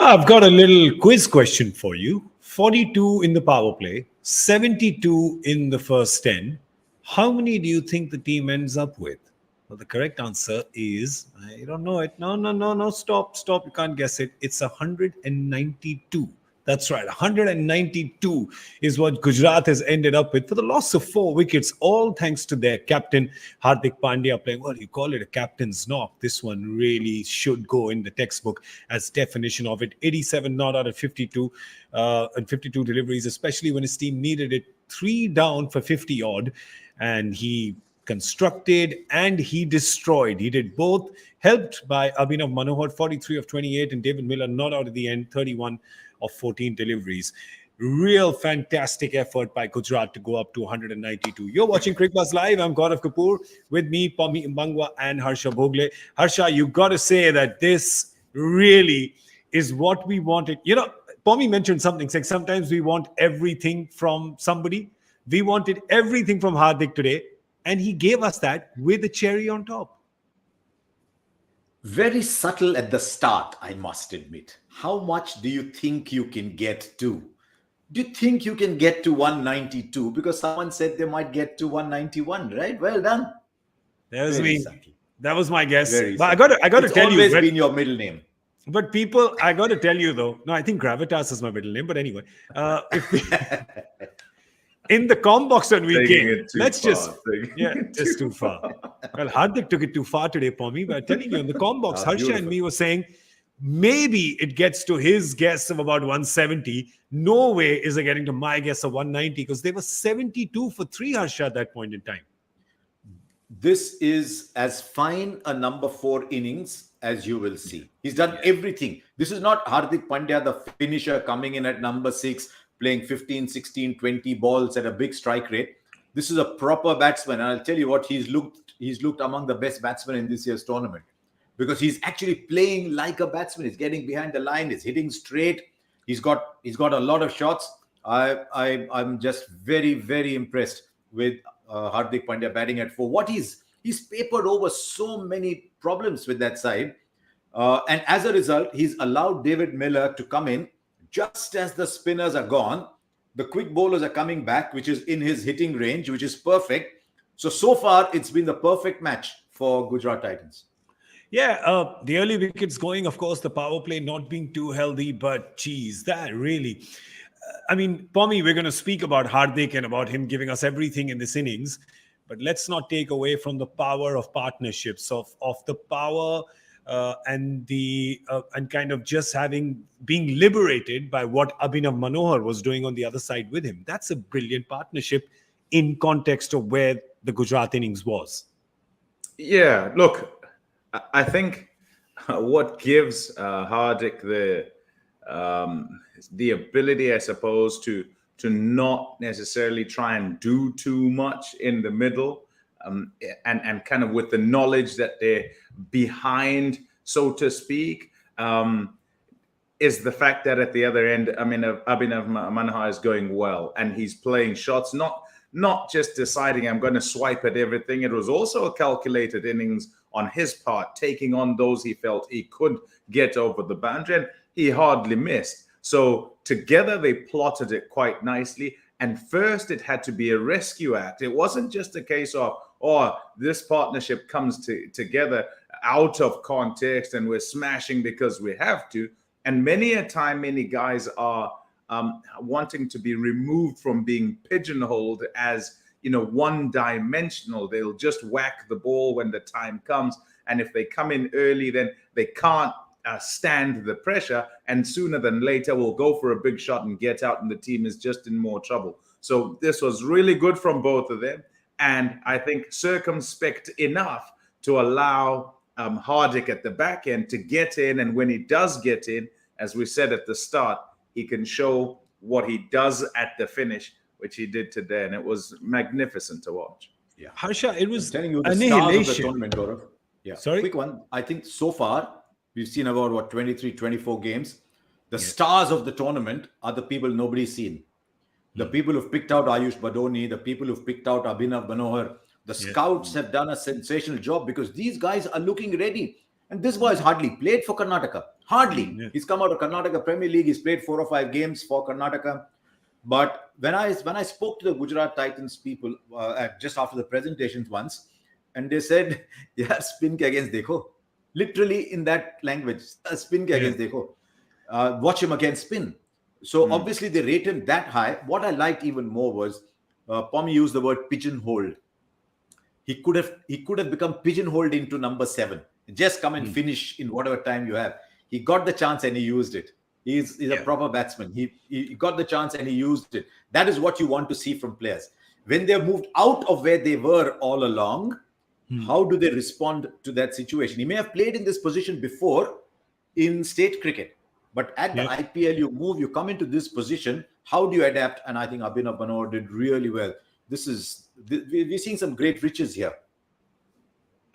I've got a little quiz question for you. 42 in the power play, 72 in the first 10. How many do you think the team ends up with? Well, the correct answer is, I don't know it. No. Stop. You can't guess it. It's 192. That's right. 192 is what Gujarat has ended up with for the loss of 4 wickets, all thanks to their captain, Hardik Pandya, playing, well, you call it a captain's knock. This one really should go in the textbook as definition of it. 87 not out of 52 and 52 deliveries, especially when his team needed it. 3 down for 50 odd. And he constructed and he destroyed. He did both, helped by Abhinav Manohar, 43 of 28, and David Miller not out at the end, 31 of 14 deliveries. Real fantastic effort by Gujarat to go up to 192. You're watching Cricbuzz Live. I'm Gaurav Kapur. With me, Pommie Mbangwa and Harsha Bhogle. Harsha, you got to say that this really is what we wanted. You know, Pommie mentioned something, saying sometimes we want everything from somebody. We wanted everything from Hardik today, and he gave us that with a cherry on top. Very subtle at the start, I must admit. How much do you think you can get to? Do you think you can get to 192? Because someone said they might get to 191, right? Well done. That was me. That was my guess. But I got to tell you. It's always been your middle name. But people, I got to tell you though. No, I think Gravitas is my middle name. But anyway, in the com box when we came, let's just too far. Well, Hardik took it too far today, Pommie. But I'm telling you, in the com box, Harsha and me were saying maybe it gets to his guess of about 170. No way is it getting to my guess of 190 because they were 72 for 3, Harsha, at that point in time. This is as fine a number 4 innings as you will see. He's done everything. This is not Hardik Pandya, the finisher, coming in at number 6, playing 15, 16, 20 balls at a big strike rate. This is a proper batsman. And I'll tell you what, he's looked among the best batsmen in this year's tournament because he's actually playing like a batsman. He's getting behind the line. He's hitting straight. He's got a lot of shots. I'm just very, very impressed with Hardik Pandya batting at 4. What he's papered over so many problems with that side. And as a result, he's allowed David Miller to come in just as the spinners are gone. The quick bowlers are coming back, which is in his hitting range, which is perfect. So far, it's been the perfect match for Gujarat Titans. Yeah, the early wickets going, of course, the power play not being too healthy, but geez, that really... I mean, Pommie, we're going to speak about Hardik and about him giving us everything in this innings, but let's not take away from the power of partnerships, of the power and kind of just being liberated by what Abhinav Manohar was doing on the other side with him. That's a brilliant partnership in context of where the Gujarat innings was. Yeah, look, I think what gives Hardik the ability, I suppose, to not necessarily try and do too much in the middle, and kind of with the knowledge that they're behind, so to speak, is the fact that at the other end, I mean, Abhinav Manohar is going well, and he's playing shots, not just deciding I'm going to swipe at everything. It was also a calculated innings on his part, taking on those he felt he could get over the boundary, and he hardly missed. So together they plotted it quite nicely. And first it had to be a rescue act. It wasn't just a case of, this partnership comes together out of context and we're smashing because we have to. And many a time, many guys are wanting to be removed from being pigeonholed as, one-dimensional. They'll just whack the ball when the time comes. And if they come in early, then they can't stand the pressure, and sooner than later we'll go for a big shot and get out, and the team is just in more trouble. So this was really good from both of them, and I think circumspect enough to allow Hardik at the back end to get in, and when he does get in, as we said at the start, he can show what he does at the finish, which he did today, and it was magnificent to watch. Yeah, Harsha, it was telling you the annihilation. Stars of the tournament, Gaurav. Yeah, sorry, quick one. I think so far we've seen about 23, 24 games. The stars of the tournament are the people nobody's seen. The people who've picked out Ayush Badoni, the people who've picked out Abhinav Manohar. The scouts have done a sensational job because these guys are looking ready. And this boy has hardly played for Karnataka. Hardly. Yeah. He's come out of Karnataka Premier League. He's played 4 or 5 games for Karnataka. But when I spoke to the Gujarat Titans people just after the presentations once, and they said, "Yeah, spin ke against dekho." Literally in that language, spin ke against dekho. Watch him against spin. So obviously they rate him that high. What I liked even more was Pommie used the word pigeonholed. He could have become pigeonholed into number 7. Just come and finish in whatever time you have. He got the chance and he used it. He's a proper batsman. He got the chance and he used it. That is what you want to see from players. When they're moved out of where they were all along, how do they respond to that situation? He may have played in this position before in state cricket, but at the IPL, you come into this position. How do you adapt? And I think Abhinav Manohar did really well. We're seeing some great riches here.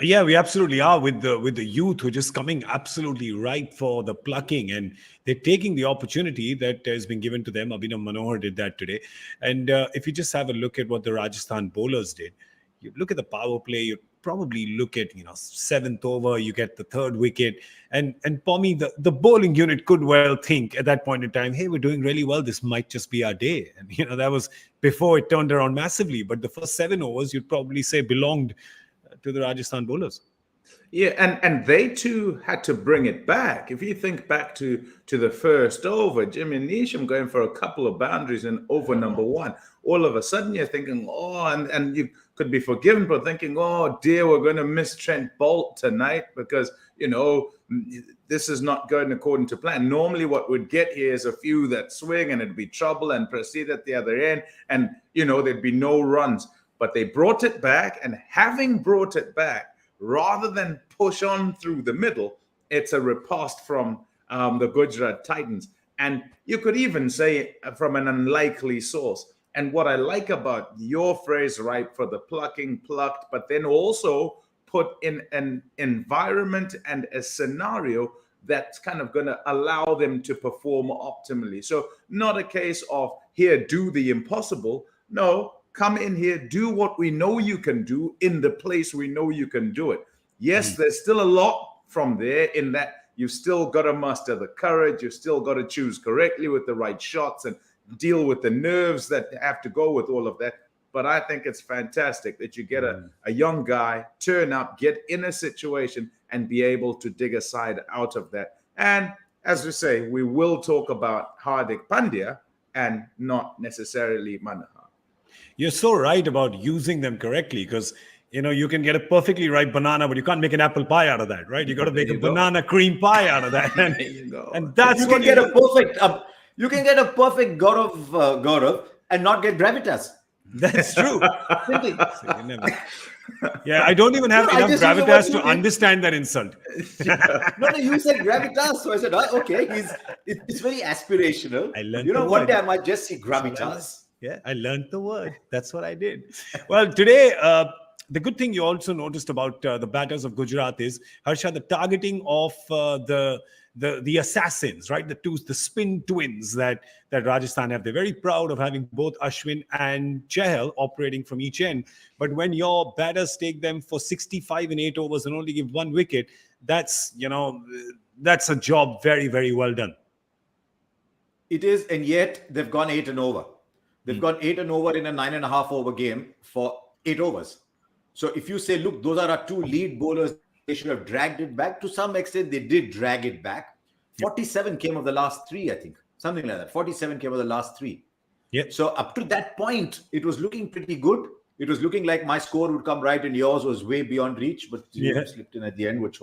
Yeah, we absolutely are with the youth who are just coming absolutely ripe for the plucking, and they're taking the opportunity that has been given to them. Abhinav Manohar did that today. And if you just have a look at what the Rajasthan bowlers did, you look at the power play, you probably look at 7th over, you get the 3rd wicket, and Pommie, the bowling unit could well think at that point in time, hey, we're doing really well, this might just be our day. And that was before it turned around massively. But the first 7 overs, you'd probably say belonged to the Rajasthan bowlers. Yeah, and they too had to bring it back. If you think back to the first over, Jimmy Neesham going for a couple of boundaries in over number 1. All of a sudden you're thinking, and you could be forgiven for thinking, oh dear, we're going to miss Trent Bolt tonight because, this is not going according to plan. Normally what we'd get here is a few that swing and it'd be trouble and proceed at the other end. And, there'd be no runs. But they brought it back, and having brought it back, rather than push on through the middle, it's a riposte from the Gujarat Titans. And you could even say from an unlikely source. And what I like about your phrase, right, for the plucked, but then also put in an environment and a scenario that's kind of going to allow them to perform optimally. So not a case of, here, do the impossible. No, come in here, do what we know you can do in the place we know you can do it. Yes, there's still a lot from there in that you've still got to muster the courage. You've still got to choose correctly with the right shots and deal with the nerves that have to go with all of that. But I think it's fantastic that you get a young guy, turn up, get in a situation and be able to dig a side out of that. And as we say, we will talk about Hardik Pandya and not necessarily Manohar. You're so right about using them correctly, because you can get a perfectly ripe banana, but you can't make an apple pie out of that, right? You got to make a banana cream pie out of that, and that's you can get a perfect. You can get a perfect Gaurav and not get gravitas. That's true. Yeah, I don't even have enough gravitas to understand that insult. No, you said gravitas, so I said, okay, it's very aspirational. I learned one day I might just see gravitas. Yeah, I learned the word. That's what I did. Well, today, the good thing you also noticed about the batters of Gujarat is, Harsha, the targeting of the assassins, right? The spin twins that Rajasthan have. They're very proud of having both Ashwin and Chahal operating from each end. But when your batters take them for 65 in 8 overs and only give 1 wicket, that's a job very, very well done. It is, and yet they've gone 8 and over. They've gone 8 and over in a 9.5 over game for 8 overs. So if you say, look, those are our 2 lead bowlers, they should have dragged it back. To some extent, they did drag it back. 47 came of the last 3, I think. Something like that. 47 came of the last 3. Yep. So up to that point, it was looking pretty good. It was looking like my score would come right and yours was way beyond reach, but you slipped in at the end, which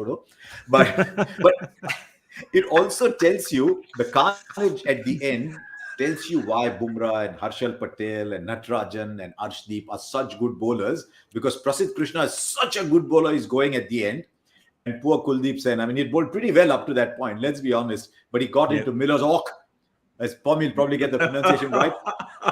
but it also tells you the carnage at the end. Tells you why Bumrah and Harshal Patel and Natarajan and Arshdeep are such good bowlers, because Prasidh Krishna is such a good bowler. He's going at the end. And poor Kuldeep Sen, he bowled pretty well up to that point, let's be honest. But he got into Miller's Ork. As Pommie will probably get the pronunciation right.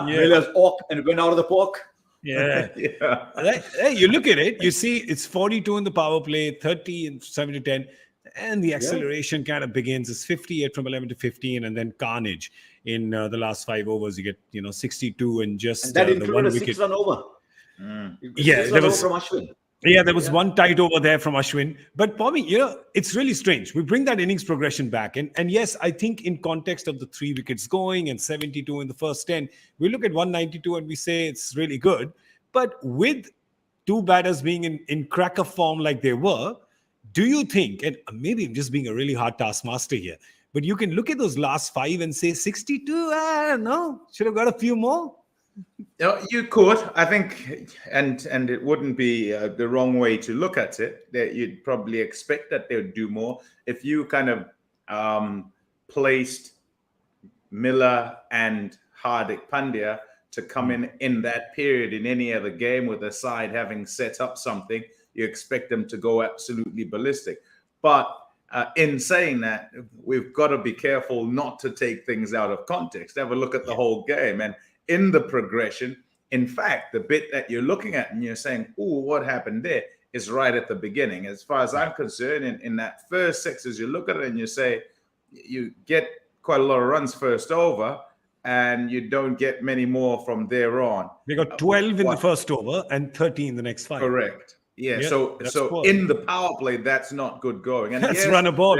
Miller's Ork, and it went out of the pork. Yeah. Hey, you look at it, you see it's 42 in the power play, 30 and 7 to 10. And the acceleration kind of begins. It's 58 from 11 to 15, and then carnage in the last 5 overs. You get 62 and just and that the included 1 a wicket. 6-run over. Yeah, there was from Ashwin. Yeah, there was one tight over there from Ashwin. But Pommie, it's really strange. We bring that innings progression back. And yes, I think in context of the 3 wickets going and 72 in the first 10, we look at 192 and we say it's really good. But with two batters being in cracker form like they were, do you think, and maybe I'm just being a really hard taskmaster here, but you can look at those last 5 and say 62, I don't know, should have got a few more? You could, I think, and it wouldn't be the wrong way to look at it. That you'd probably expect that they would do more if you kind of placed Miller and Hardik Pandya to come in that period in any other game with a side having set up something. You expect them to go absolutely ballistic, but in saying that, we've got to be careful not to take things out of context. Have a look at the whole game and. In the progression, in fact, the bit that you're looking at and you're saying, "Oh, what happened there?" is right at the beginning. As far as I'm concerned, in that first 6, as you look at it and you say, you get quite a lot of runs first over, and you don't get many more from there on. They got 12 in the first over and 13 in the next 5. Correct. Yeah. So poor. In the power play, that's not good going. And that's run a ball.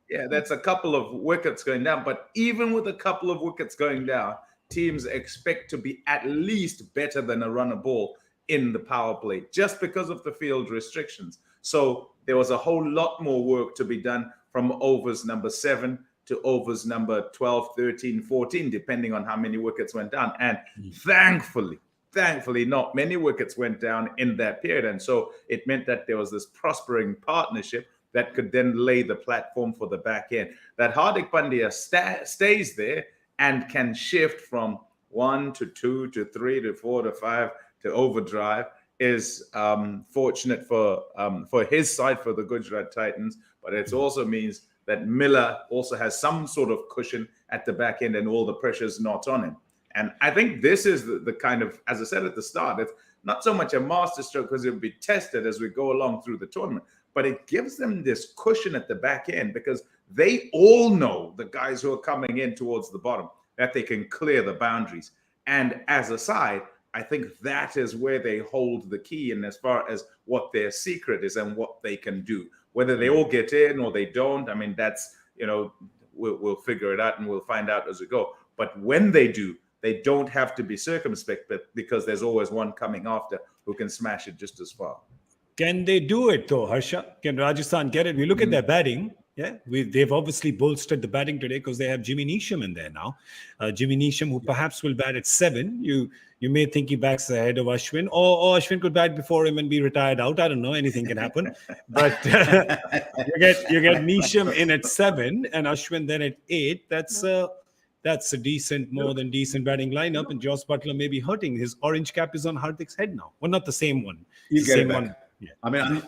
Yeah, that's a couple of wickets going down. But even with a couple of wickets going down, teams expect to be at least better than a run a ball in the power play just because of the field restrictions. So there was a whole lot more work to be done from overs number 7 to overs number 12, 13, 14, depending on how many wickets went down. And thankfully, not many wickets went down in that period. And so it meant that there was this prospering partnership that could then lay the platform for the back end. That Hardik Pandya stays there and can shift from 1 to 2 to 3 to 4 to 5 to overdrive is fortunate for his side, for the Gujarat Titans. But it also means that Miller also has some sort of cushion at the back end and all the pressure's not on him. And I think this is the kind of, as I said at the start, it's not so much a masterstroke because it'll be tested as we go along through the tournament, but it gives them this cushion at the back end because they all know, the guys who are coming in towards the bottom, that they can clear the boundaries. And as a side, I think that is where they hold the key in as far as what their secret is and what they can do. Whether they all get in or they don't, I mean, that's, we'll figure it out and we'll find out as we go. But when they do, they don't have to be circumspect, but because there's always one coming after who can smash it just as far. Can they do it though, Harsha? Can Rajasthan get it? We look at their batting. Yeah, they've obviously bolstered the batting today because they have Jimmy Neesham in there now. Jimmy Neesham, who perhaps will bat at 7. You may think he bats ahead of Ashwin, or Ashwin could bat before him and be retired out. I don't know. Anything can happen. But you get Neesham in at 7 and Ashwin then at 8. That's a decent, more than decent batting lineup. And Joss Butler may be hurting. His orange cap is on Hardik's head now. Well, not the same one. He'll get it back. One. Yeah. I mean,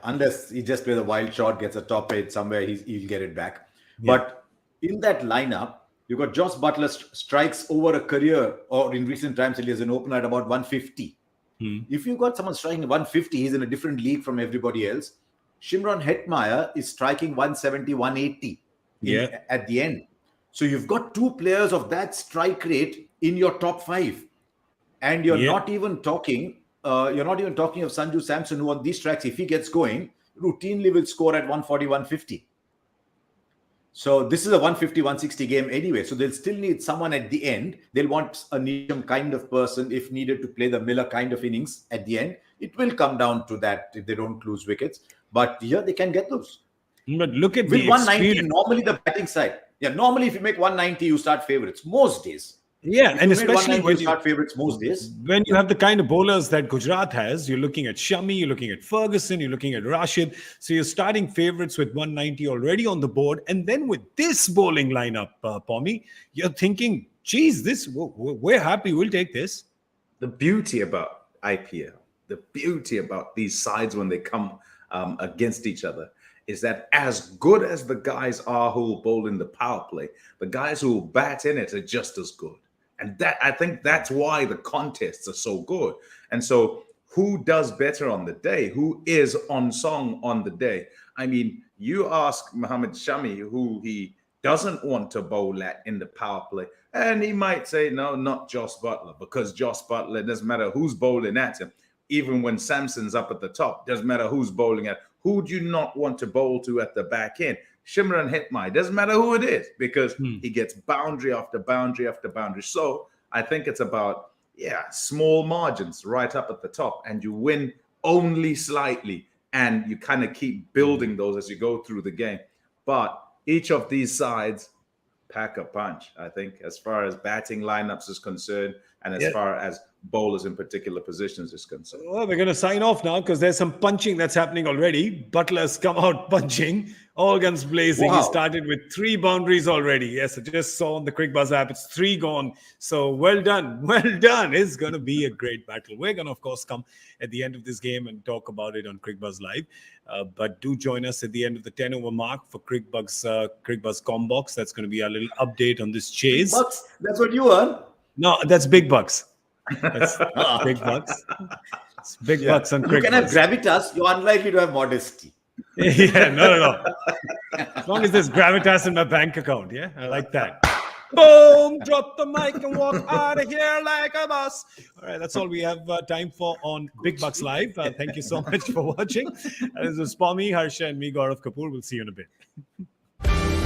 unless he just plays a wild shot, gets a top 8 somewhere, he'll get it back. Yeah. But in that lineup, you've got Joss Butler strikes over a career, or in recent times, he is an opener at about 150. If you've got someone striking 150, he's in a different league from everybody else. Shimron Hetmeyer is striking 170, 180 at the end. So you've got 2 players of that strike rate in your top 5. And you're not even talking of Sanju Samson, who on these tracks, if he gets going, routinely will score at 140, 150. So this is a 150, 160 game anyway. So they'll still need someone at the end. They'll want a Neesham kind of person, if needed, to play the Miller kind of innings at the end. It will come down to that if they don't lose wickets. But here they can get those. But look at with 190, normally the batting side. Yeah, normally if you make 190, you start favorites most days. Yeah, and especially when you start favorites most days. When you have the kind of bowlers that Gujarat has, you're looking at Shami, you're looking at Ferguson, you're looking at Rashid. So you're starting favorites with 190 already on the board. And then with this bowling lineup, Pommie, you're thinking, geez, we're happy, we'll take this. The beauty about IPL, the beauty about these sides when they come against each other, is that as good as the guys are who will bowl in the power play, the guys who will bat in it are just as good. And that, I think that's why the contests are so good. And so who does better on the day? Who is on song on the day? I mean, you ask Mohammad Shami who he doesn't want to bowl at in the power play, and he might say, no, not Joss Butler, because Joss Butler, it doesn't matter who's bowling at him. even when Samson's up at the top, doesn't matter who's bowling at. Who do you not want to bowl to at the back end? Shimran Hitmai, doesn't matter who it is, because he gets boundary after boundary after boundary. So I think it's about, small margins right up at the top, and you win only slightly, and you kind of keep building those as you go through the game. But each of these sides pack a punch, I think, as far as batting lineups is concerned, and as far as bowlers in particular positions is concerned. Well, we're going to sign off now because there's some punching that's happening already. Butler's come out punching, all guns blazing. Wow. He started with 3 boundaries already. Yes, I just saw on the Cricbuzz app, it's 3 gone. So well done. Well done. It's going to be a great battle. We're going to, of course, come at the end of this game and talk about it on Cricbuzz Live. But do join us at the end of the 10 over mark for Cricbuzz Combox. That's going to be our little update on this chase. Bucks, that's what you earn. No, that's big bucks. That's big bucks. It's big bucks on You Cricbuzz. can have gravitas. You're unlikely to have modesty. No. As long as there's gravitas in my bank account, I like that. Boom! Drop the mic and walk out of here like a boss. All right, that's all we have time for on Big Bucks Live. Thank you so much for watching. This is Pommie, Harsha, and me, Gaurav Kapur. We'll see you in a bit.